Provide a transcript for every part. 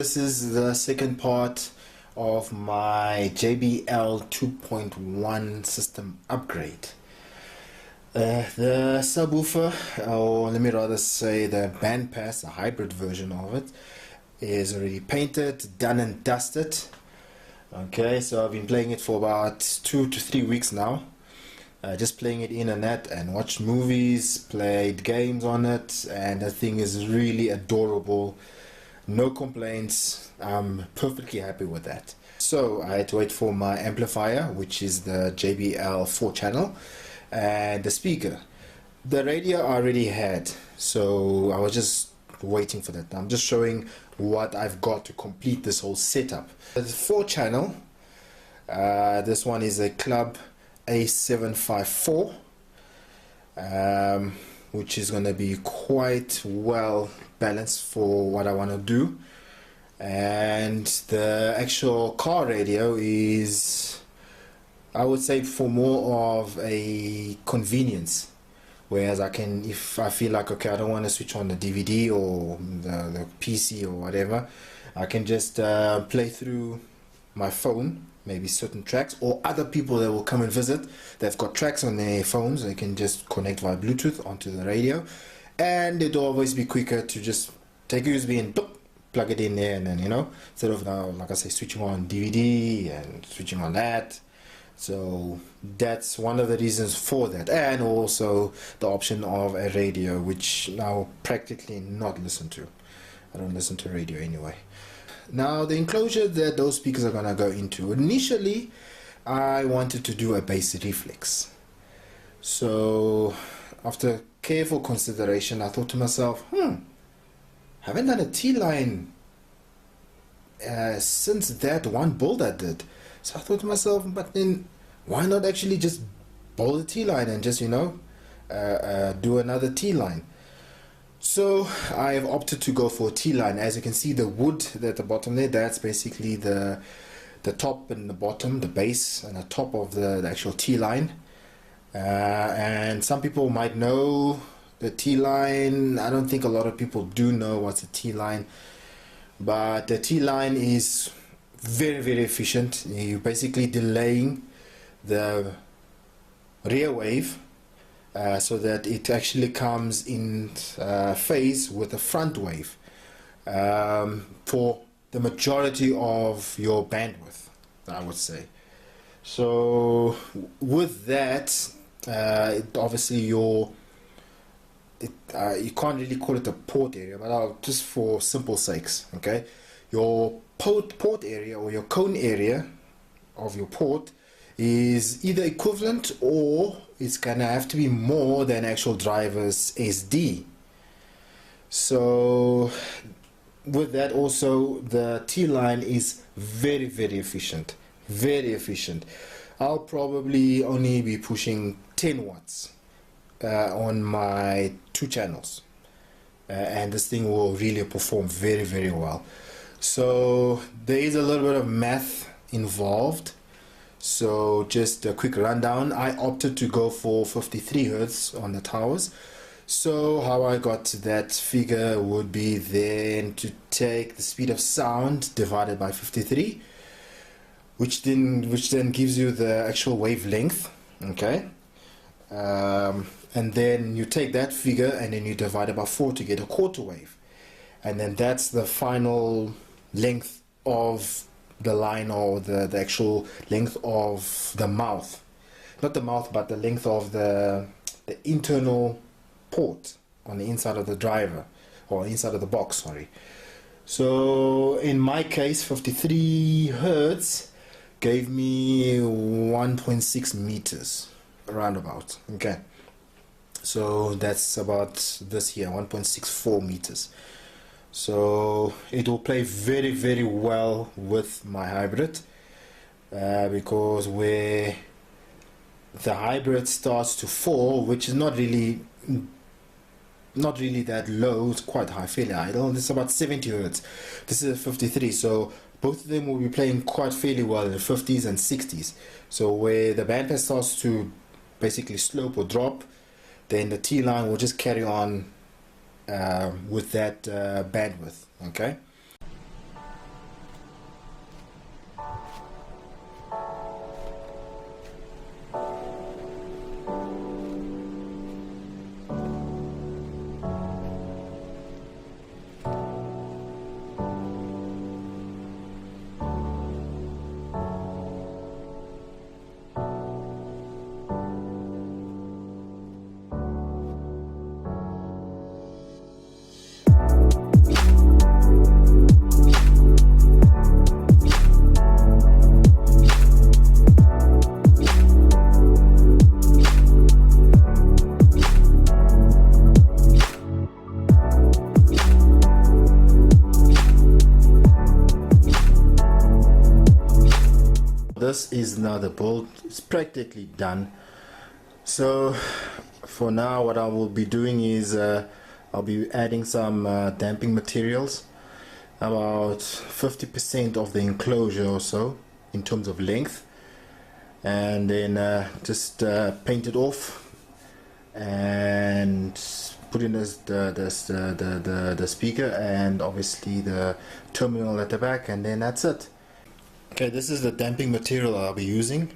This is the second part of my JBL 2.1 system upgrade. The subwoofer, or let me rather say the bandpass, the hybrid version of it, is already painted, done and dusted. Okay, so I've been playing it for about 2 to 3 weeks now. Just playing it in and that, and watched movies, played games on it, and the thing is really adorable. No complaints. I'm perfectly happy with that. So I had to wait for my amplifier, which is the JBL 4 channel, and the speaker. The radio I already had, so I was just waiting for that. I'm just showing what I've got to complete this whole setup. The 4 channel, this one is a Club A754, which is going to be quite well balanced for what I want to do. And the actual car radio is, I would say, for more of a convenience, whereas I can, if I feel like, okay, I don't want to switch on the DVD or the PC or whatever, I can just play through my phone maybe certain tracks, or other people that will come and visit, they've got tracks on their phones, they can just connect via Bluetooth onto the radio, and it'll always be quicker to just take a USB and plug it in there, and then, you know, instead of now, like I say, switching on DVD and switching on that. So that's one of the reasons for that, and also the option of a radio, which now practically not listened to. I don't listen to radio anyway. Now the enclosure that those speakers are gonna go into, initially I wanted to do a bass reflex. So after careful consideration, I thought to myself, haven't done a T-line since that one build I did. So I thought to myself, but then why not actually just build a T-line and just, you know, do another T-line. So I have opted to go for a T-line. As you can see, the wood at the bottom there, that's basically the top and the bottom, the base and the top of the actual T-line. And some people might know the T-line. I don't think a lot of people do know what's a T-line, but the T-line is very, very efficient. You're basically delaying the rear wave so that it actually comes in phase with the front wave for the majority of your bandwidth, I would say. So with that, obviously you can't really call it a port area, but just for simple sakes, okay, your port area or your cone area of your port is either equivalent, or it's gonna have to be more than actual driver's SD. So with that, also the T-line is very, very efficient, very efficient. I'll probably only be pushing 10 watts on my 2 channels, and this thing will really perform very, very well. So there is a little bit of math involved. So just a quick rundown. I opted to go for 53 Hertz on the towers. So how I got to that figure would be then to take the speed of sound divided by 53, which then gives you the actual wavelength, okay? And then you take that figure and then you divide it by 4 to get a quarter wave, and then that's the final length of the line, or the actual length of the mouth, not the mouth, but the length of the internal port on the inside of the driver, or inside of the box, sorry. So in my case, 53 Hertz gave me 1.6 meters roundabout, okay. So that's about this here, 1.64 meters. So it will play very, very well with my hybrid, because where the hybrid starts to fall, which is not really that low, it's quite high, fairly idle. This is about 70 Hertz. This is a 53, so both of them will be playing quite fairly well in the 50s and 60s. So where the bandpass starts to basically slope or drop, then the T-line will just carry on with that bandwidth, okay. this is now the build. It's practically done. So for now, what I will be doing is I'll be adding some damping materials, about 50% of the enclosure or so in terms of length, and then just paint it off and put in the speaker and obviously the terminal at the back, and then that's it. Okay, this is the damping material I'll be using.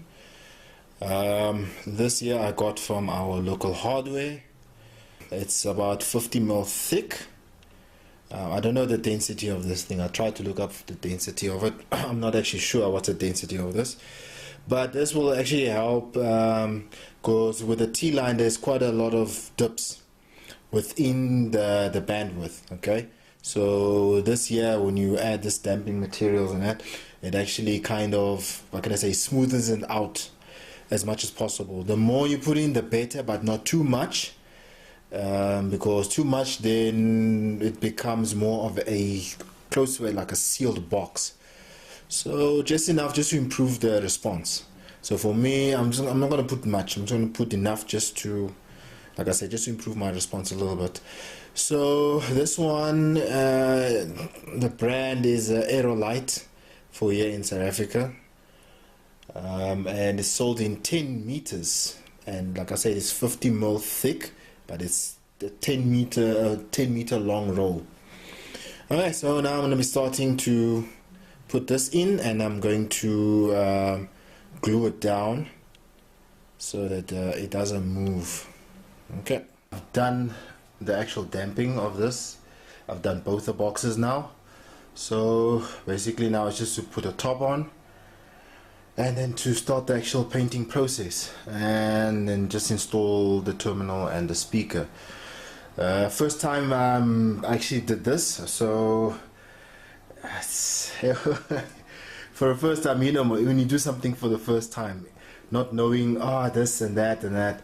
This here I got from our local hardware. It's about 50 mil thick. I don't know the density of this thing. I tried to look up the density of it. I'm not actually sure what's the density of this, but this will actually help, because with the T-line there's quite a lot of dips within the bandwidth. Okay, so this here, when you add this damping materials and that, it actually kind of, what can I say, smoothens it out as much as possible. The more you put in, the better, but not too much, because too much, then it becomes more of a close to like a sealed box. So just enough, just to improve the response. So for me, I'm not going to put much. I'm just going to put enough just to, like I said, just to improve my response a little bit. So this one, the brand is Aerolite for here in South Africa, and it's sold in 10 meters, and like I said, it's 50 mil thick, but it's the 10 meter long roll. Alright, so now I'm going to be starting to put this in, and I'm going to glue it down so that it doesn't move. Okay, I've done the actual damping of this. I've done both the boxes now. So basically now it's just to put a top on and then to start the actual painting process, and then just install the terminal and the speaker. First time I actually did this, so for the first time, you know, when you do something for the first time, not knowing this and that and that,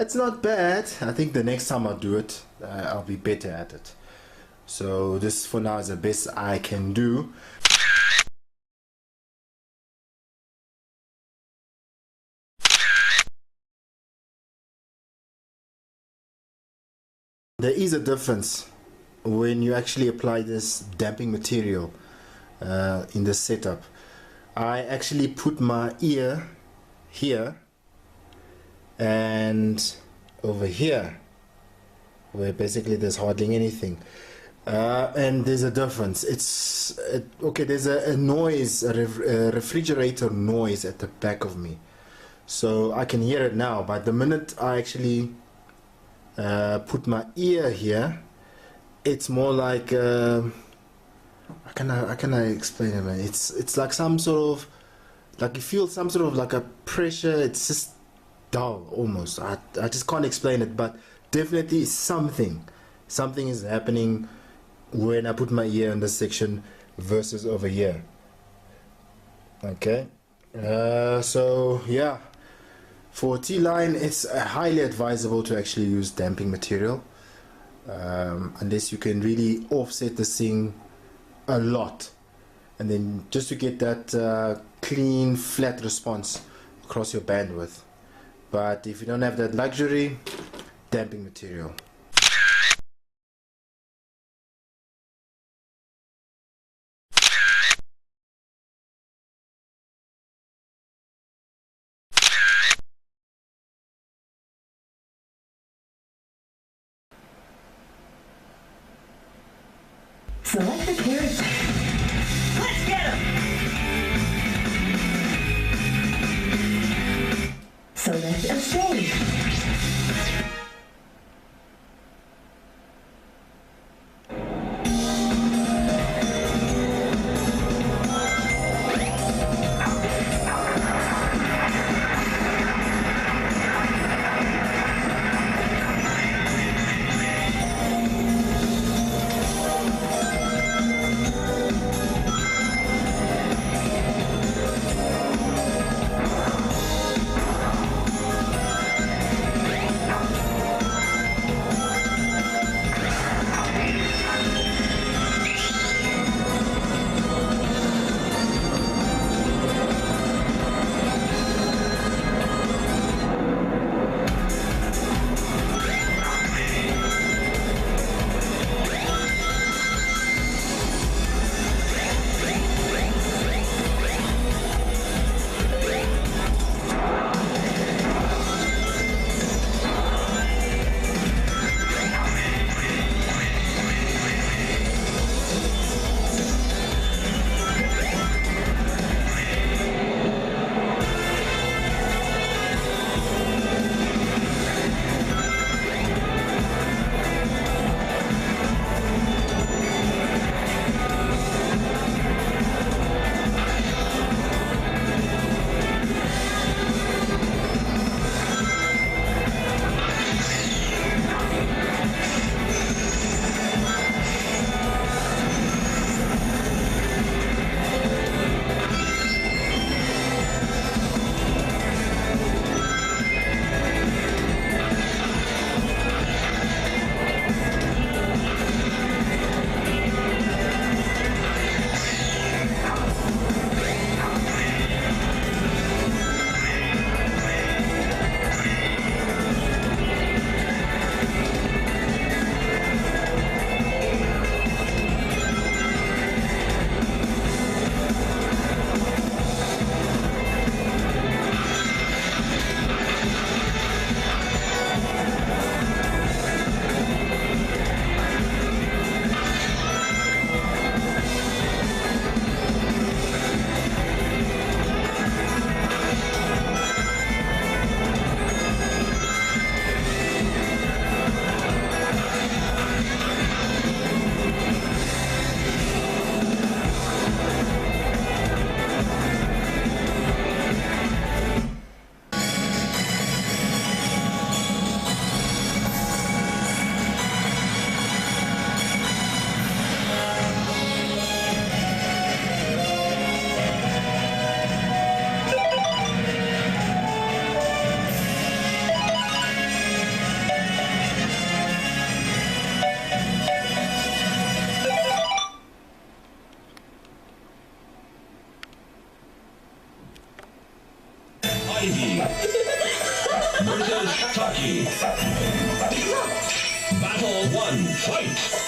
it's not bad. I think the next time I'll do it, I'll be better at it. So this for now is the best I can do. There is a difference when you actually apply this damping material in this setup. I actually put my ear here and over here, where basically there's hardly anything. And there's a difference. Okay, there's a noise, a refrigerator noise at the back of me, so I can hear it now, but the minute I actually put my ear here, it's more like how can I explain it, man? It's like some sort of, like you feel some sort of like a pressure. It's just dull almost. I just can't explain it, but definitely something is happening when I put my ear in this section versus over here. Okay, so yeah, for T-line it's highly advisable to actually use damping material, unless you can really offset this thing a lot, and then just to get that clean flat response across your bandwidth. But if you don't have that luxury, damping material. Select the character. Let's get him! Select a stage. versus Taki. Battle 1, fight!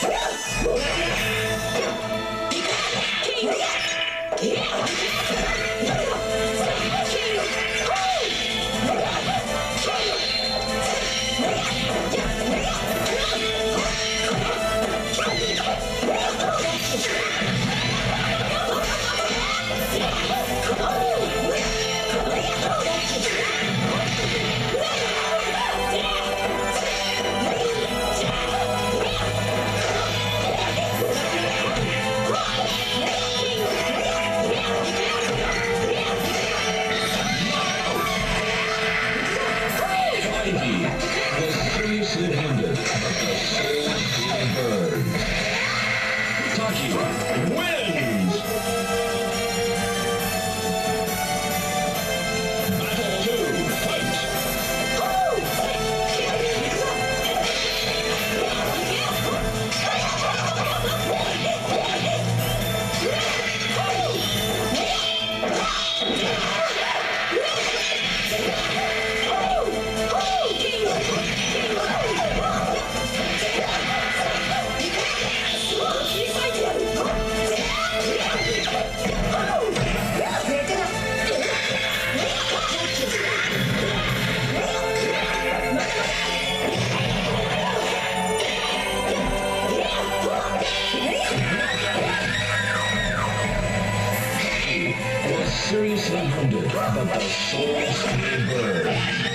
Seriously wounded, but the soul still burns.